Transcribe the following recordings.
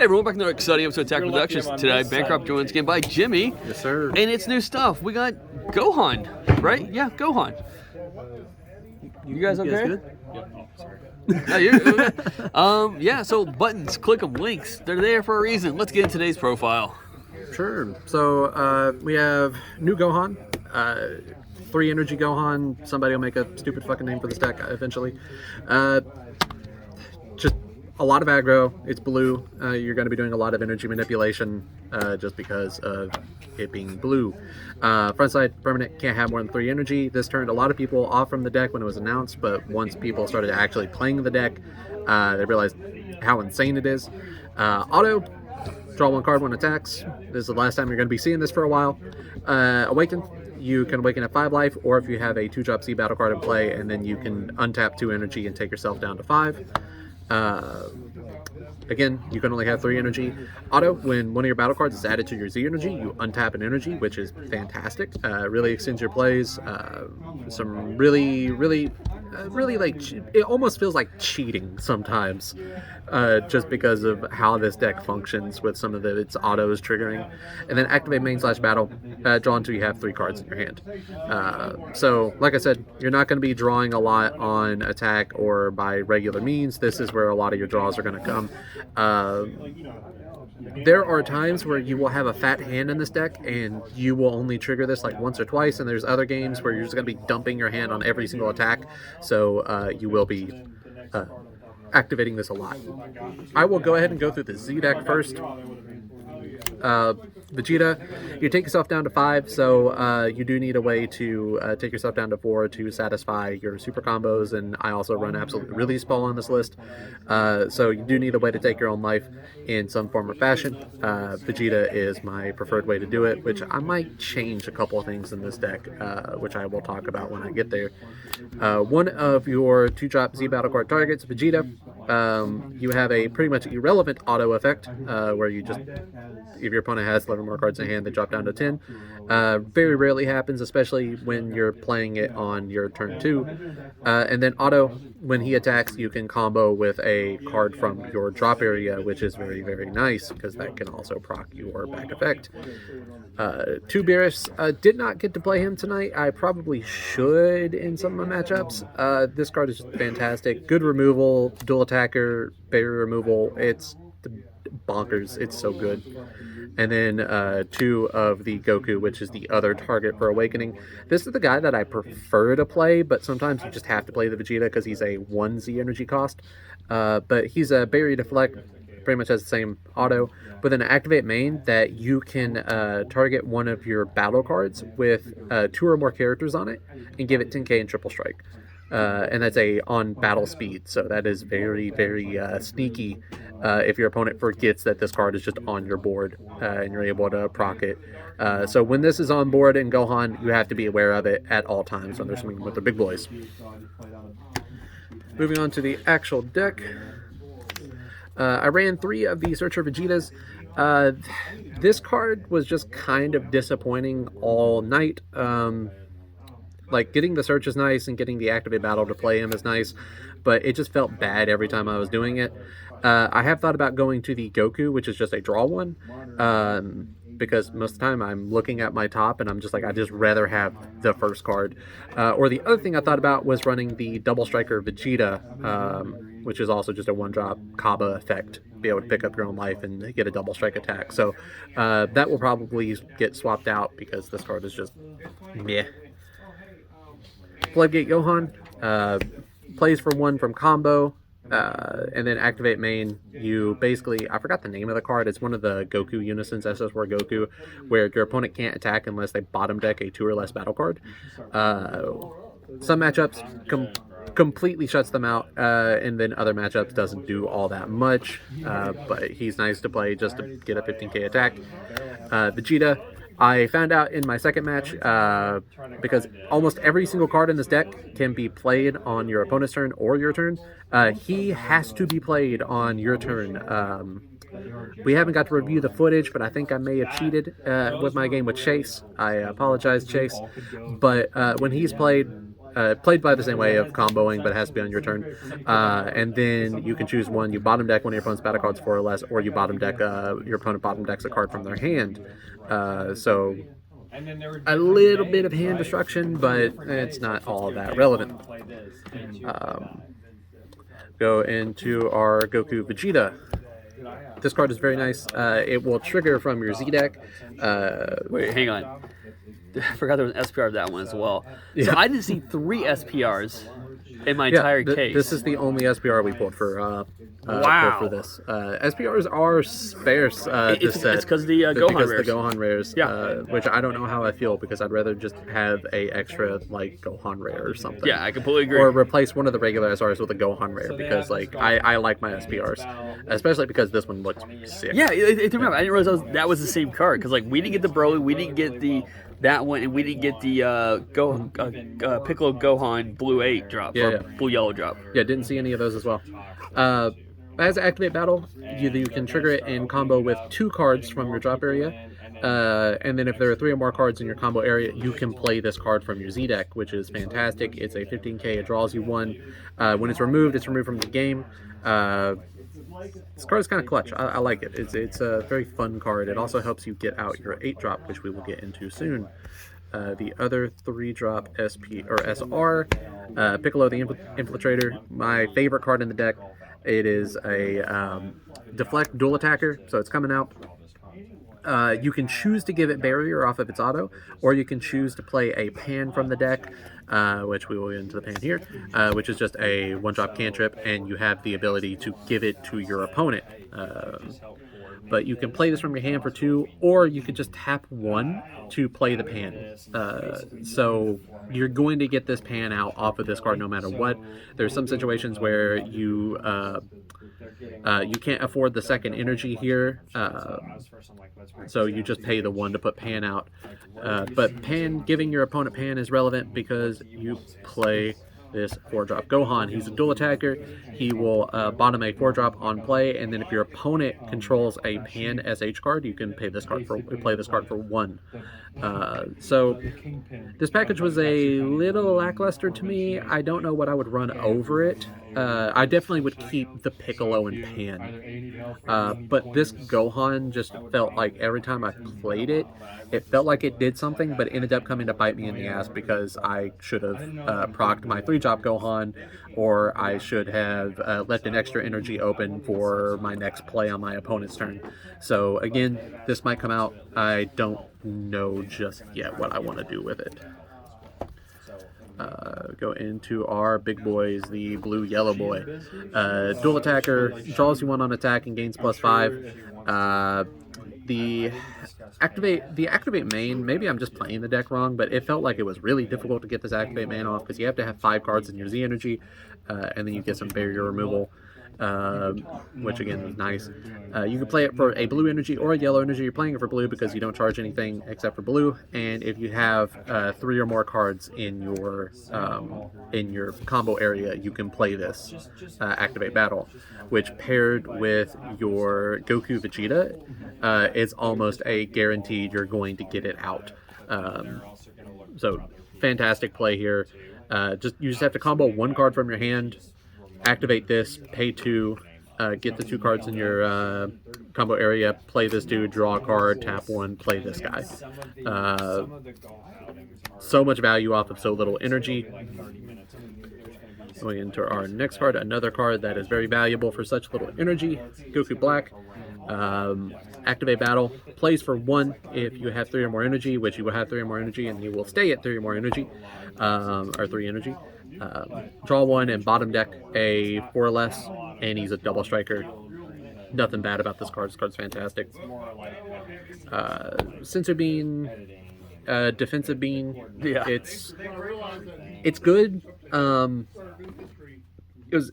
Hey everyone, back to another exciting episode of Attack Productions. Today, Bankrupt joins again by Jimmy. Yes, sir. And it's new stuff. We got Gohan, right? Yeah, Gohan. You guys okay? good? No, you're good. Yeah, so buttons, click them, links. They're there for a reason. Let's get into today's profile. Sure. So we have new Gohan, 3 energy Gohan. Somebody will make a stupid fucking name for this deck eventually. Just a lot of aggro. It's blue. You're going to be doing a lot of energy manipulation just because of it being blue. Front side permanent can't have more than 3 energy. This turned a lot of people off from the deck when it was announced, but once people started actually playing the deck, they realized how insane it is. Auto, draw 1 card when attacks. This is the last time you're going to be seeing this for a while. Awaken. You can awaken at 5 life, or if you have a 2-drop Z battle card in play, and then you can untap 2 energy and take yourself down to 5. Again, you can only have 3 energy. Auto, when one of your battle cards is added to your Z energy, you untap an energy, which is fantastic. Really extends your plays. Some really like, it almost feels like cheating sometimes, just because of how this deck functions with some of its autos triggering. And then activate main / battle, draw until you have 3 cards in your hand. So like I said, you're not going to be drawing a lot on attack or by regular means. This is where a lot of your draws are going to come. There are times where you will have a fat hand in this deck and you will only trigger this like once or twice, and there's other games where you're just going to be dumping your hand on every single attack, so you will be activating this a lot. I will go ahead and go through the Z deck first. Vegeta, you take yourself down to 5, so you do need a way to take yourself down to 4 to satisfy your super combos, and I also run Absolute Release Ball on this list, so you do need a way to take your own life in some form or fashion. Vegeta is my preferred way to do it, which I might change a couple of things in this deck, which I will talk about when I get there. One of your 2-drop Z battle card targets, Vegeta, you have a pretty much irrelevant auto effect, where you just, if your opponent has 11 more cards in hand, they drop down to 10. Very rarely happens, especially when you're playing it on your turn 2. And then auto, when he attacks, you can combo with a card from your drop area, which is very, very nice, because that can also proc your back effect. 2 Beerus, did not get to play him tonight. I probably should in some of my matchups. This card is just fantastic. Good removal, dual attacker, barrier removal. It's bonkers. It's so good. And then 2 of the Goku, which is the other target for Awakening. This is the guy that I prefer to play, but sometimes you just have to play the Vegeta because he's a 1 Z energy cost. But he's a Barrier Deflect, pretty much has the same auto, with an activate main that you can target one of your battle cards with 2 or more characters on it and give it 10k in triple strike. And that's on battle speed, so that is very, very sneaky if your opponent forgets that this card is just on your board, and you're able to proc it. So when this is on board in Gohan, you have to be aware of it at all times when they're swinging with the big boys. Moving on to the actual deck. I ran 3 of the Searcher Vegetas. This card was just kind of disappointing all night. Like, getting the search is nice and getting the activate battle to play him is nice, but it just felt bad every time I was doing it. I have thought about going to the Goku, which is just a draw one, because most of the time I'm looking at my top and I'm just like, I'd just rather have the first card. Or the other thing I thought about was running the Double Striker Vegeta, which is also just a 1-drop Kaba effect. Be able to pick up your own life and get a double strike attack. So that will probably get swapped out because this card is just meh. Floodgate Gohan plays for 1 from combo, and then activate main. You basically, I forgot the name of the card. It's one of the Goku Unisons, SS4 Goku, where your opponent can't attack unless they bottom deck a 2 or less battle card. Some matchups completely shuts them out, and then other matchups doesn't do all that much, but he's nice to play just to get a 15k attack. Vegeta, I found out in my second match, because almost every single card in this deck can be played on your opponent's turn or your turn. He has to be played on your turn. We haven't got to review the footage, but I think I may have cheated with my game with Chase. I apologize, Chase. But when he's played, played by the same way of comboing, but it has to be on your turn. And then you can choose one. You bottom deck one of your opponent's battle cards 4 or less, or you bottom deck your opponent bottom decks a card from their hand. So a little bit of hand destruction, but it's not all that relevant. Go into our Goku Vegeta. This card is very nice. It will trigger from your Z deck. Wait, hang on. I forgot there was an SPR of that one as well. Yeah. So I didn't see 3 SPRs in my entire case. This is the only SPR we pulled for Wow. for this. SPRs are sparse this set. It's because the Gohan rares. The Gohan rares, Yeah. which I don't know how I feel, because I'd rather just have a extra like Gohan rare or something. Yeah, I completely agree. Or replace one of the regular SRs with a Gohan rare, because like I like my SPRs, especially because this one looks sick. Yeah, remember, I didn't realize that was the same card, because like we didn't get the Broly, we didn't get that one, and we didn't get the Piccolo Gohan Blue 8 drop, or Blue Yellow drop. Yeah, didn't see any of those as well. As an activate battle, you can trigger it in combo with 2 cards from your drop area. And then if there are 3 or more cards in your combo area, you can play this card from your Z deck, which is fantastic. It's a 15k, it draws you 1. When it's removed from the game. This card is kind of clutch. I like it. It's a very fun card. It also helps you get out your 8-drop, which we will get into soon. The other 3-drop SP or SR, Piccolo the Infiltrator, my favorite card in the deck. It is a deflect dual attacker, so it's coming out. You can choose to give it barrier off of its auto, or you can choose to play a pan from the deck, which we will get into the pan here, which is just a 1-drop cantrip, and you have the ability to give it to your opponent. But you can play this from your hand for 2, or you could just tap 1 to play the pan. So you're going to get this pan out off of this card no matter what. There's some situations where you can't afford the second energy here, so you just pay the 1 to put pan out. But pan, giving your opponent pan is relevant because you play this 4-drop Gohan. He's a dual attacker. He will bottom a 4-drop on play, and then if your opponent controls a pan SH card, you can play this card for 1. So this package was a little lackluster to me. I don't know what I would run over it. I definitely would keep the Piccolo and Pan. But this Gohan just felt like every time I played it, it felt like it did something, but it ended up coming to bite me in the ass because I should have procced my 3-drop Gohan, or I should have left an extra energy open for my next play on my opponent's turn. So again, this might come out. I don't know just yet what I want to do with it. Go into our big boys, the blue yellow boy. Dual attacker, draws you 1 on attack and gains +5. The activate main, maybe I'm just playing the deck wrong, but it felt like it was really difficult to get this activate main off because you have to have 5 cards in your Z energy, and then you get some barrier removal, which again is nice. You can play it for a blue energy or a yellow energy. You're playing it for blue because you don't charge anything except for blue, and if you have 3 or more cards in your combo area, you can play this activate battle, which paired with your Goku Vegeta is almost a guaranteed you're going to get it out. So fantastic play here. You just have to combo 1 card from your hand, activate this, pay 2, get the 2 cards in your combo area, play this dude, draw a card, tap 1, play this guy. So much value off of so little energy. Going into our next card, another card that is very valuable for such little energy, Goku Black. Activate battle, plays for 1 if you have 3 or more energy, which you will have 3 or more energy, and you will stay at 3 or more energy, or 3 energy. Draw 1 and bottom deck a 4 or less, and he's a double striker. Nothing bad about this card. This card's fantastic. Sensor Bean, defensive bean. Yeah. It's good. It was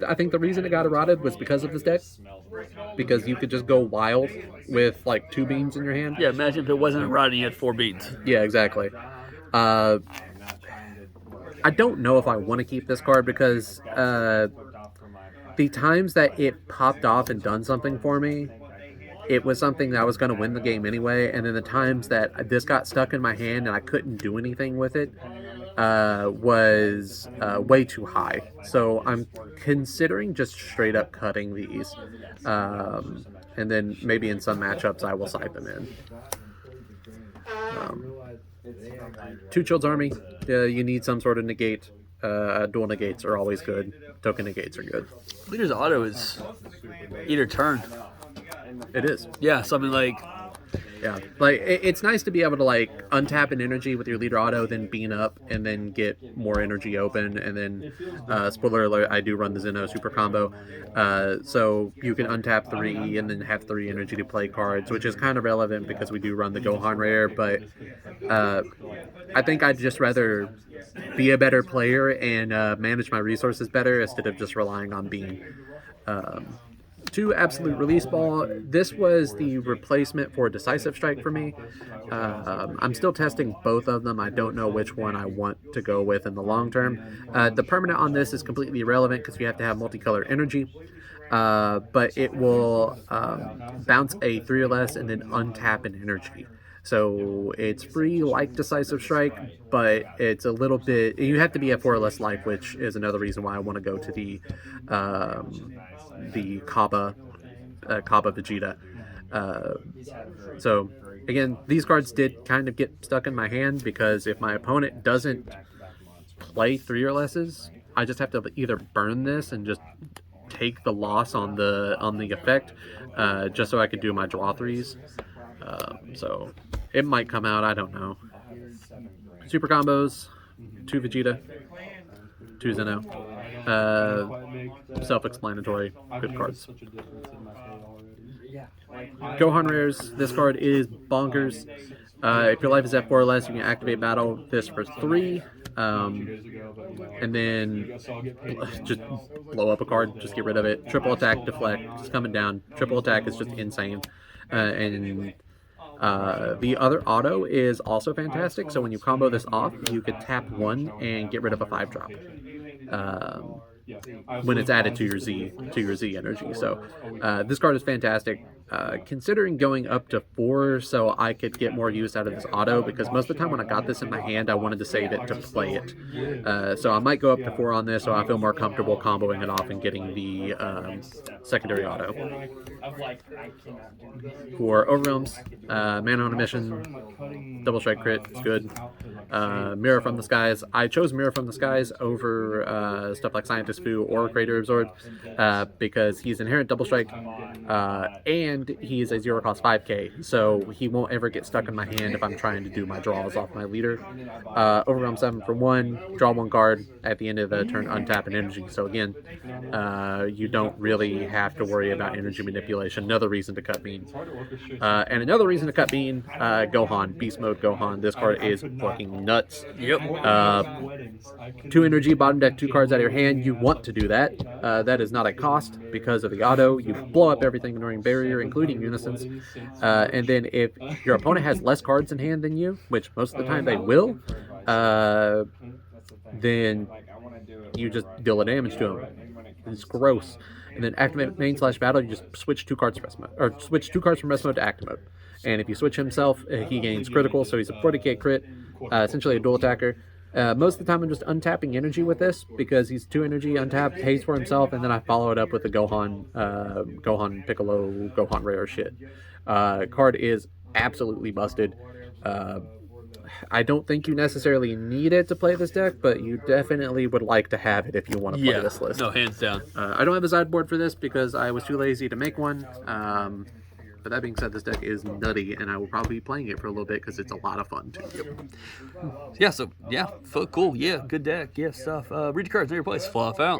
I think the reason it got eroded was because of this deck, because you could just go wild with like 2 beans in your hand. Yeah, imagine if it wasn't rotting, you had 4 beans. Yeah, exactly. I don't know if I want to keep this card because the times that it popped off and done something for me, it was something that I was going to win the game anyway, and then the times that this got stuck in my hand and I couldn't do anything with it, was way too high. So I'm considering just straight up cutting these. And then maybe in some matchups I will side them in. Two Child's Army, you need some sort of negate. Dual negates are always good. Token negates are good. Leader's auto is either turn. It is. Yeah, something like... Yeah, like it's nice to be able to like untap an energy with your leader auto, then bean up, and then get more energy open, and then spoiler alert, I do run the Zeno super combo, so you can untap 3 and then have 3 energy to play cards, which is kind of relevant because we do run the Gohan rare, but I think I'd just rather be a better player and manage my resources better instead of just relying on being. 2 Absolute Release Ball. This was the replacement for Decisive Strike for me. I'm still testing both of them. I don't know which one I want to go with in the long term. The permanent on this is completely irrelevant because you have to have multicolor energy. But it will bounce a 3 or less and then untap an energy. So it's free like Decisive Strike, but it's a little bit... You have to be at 4 or less life, which is another reason why I want to go to the Kaba Vegeta. So again, these cards did kind of get stuck in my hand because if my opponent doesn't play 3 or lesses, I just have to either burn this and just take the loss on the effect, just so I could do my draw 3s. So it might come out, I don't know. Super combos, 2 Vegeta, 2 Zeno. Self-explanatory, good cards. Gohan rares, this card is bonkers. If your life is at 4 or less, you can activate battle this for 3. And then just blow up a card, just get rid of it. Triple attack, deflect, just coming down. Triple attack is just insane. And the other auto is also fantastic. So when you combo this off, you could tap 1 and get rid of a 5-drop. When it's added to your Z energy. So this card is fantastic. Considering going up to 4 so I could get more use out of this auto, because most of the time when I got this in my hand I wanted to save it to play it. So I might go up to 4 on this so I feel more comfortable comboing it off and getting the secondary auto. For Overwhelms, Man on a Mission, Double Strike Crit, it's good. Mirror from the Skies. I chose Mirror from the Skies over stuff like Scientist Fu or Creator Absorbed because he's inherent Double Strike and he's a 0-cost 5k, so he won't ever get stuck in my hand if I'm trying to do my draws off my leader. Overwhelm 7 for 1, draw 1 card at the end of the turn, untap an energy. So again, you don't really have to worry about energy manipulation. Another reason to cut Bean. And another reason to cut Bean, Gohan, Beast Mode Gohan. This card is fucking nuts. Yep. 2 energy, bottom deck 2 cards out of your hand. You want to do that. That is not a cost because of the auto. You blow up everything during barrier, including Unisons. And then if your opponent has less cards in hand than you, which most of the time they will, then you just deal a damage to them. It's gross. And then activate main/battle, you just switch 2 cards from rest mode, or switch 2 cards from rest mode to active mode. And if you switch himself, he gains critical, so he's a 40k crit, essentially a dual attacker. Most of the time I'm just untapping energy with this because he's 2 energy, untapped, pays for himself, and then I follow it up with the Gohan Piccolo, Gohan rare shit. Card is absolutely busted. I don't think you necessarily need it to play this deck, but you definitely would like to have it if you want to play this list. No, hands down. I don't have a sideboard for this because I was too lazy to make one. But that being said, this deck is nutty, and I will probably be playing it for a little bit because it's a lot of fun, too. Yeah, so, yeah, cool. Yeah, good deck. Yeah, stuff. Read your cards, know your place. Fluff out.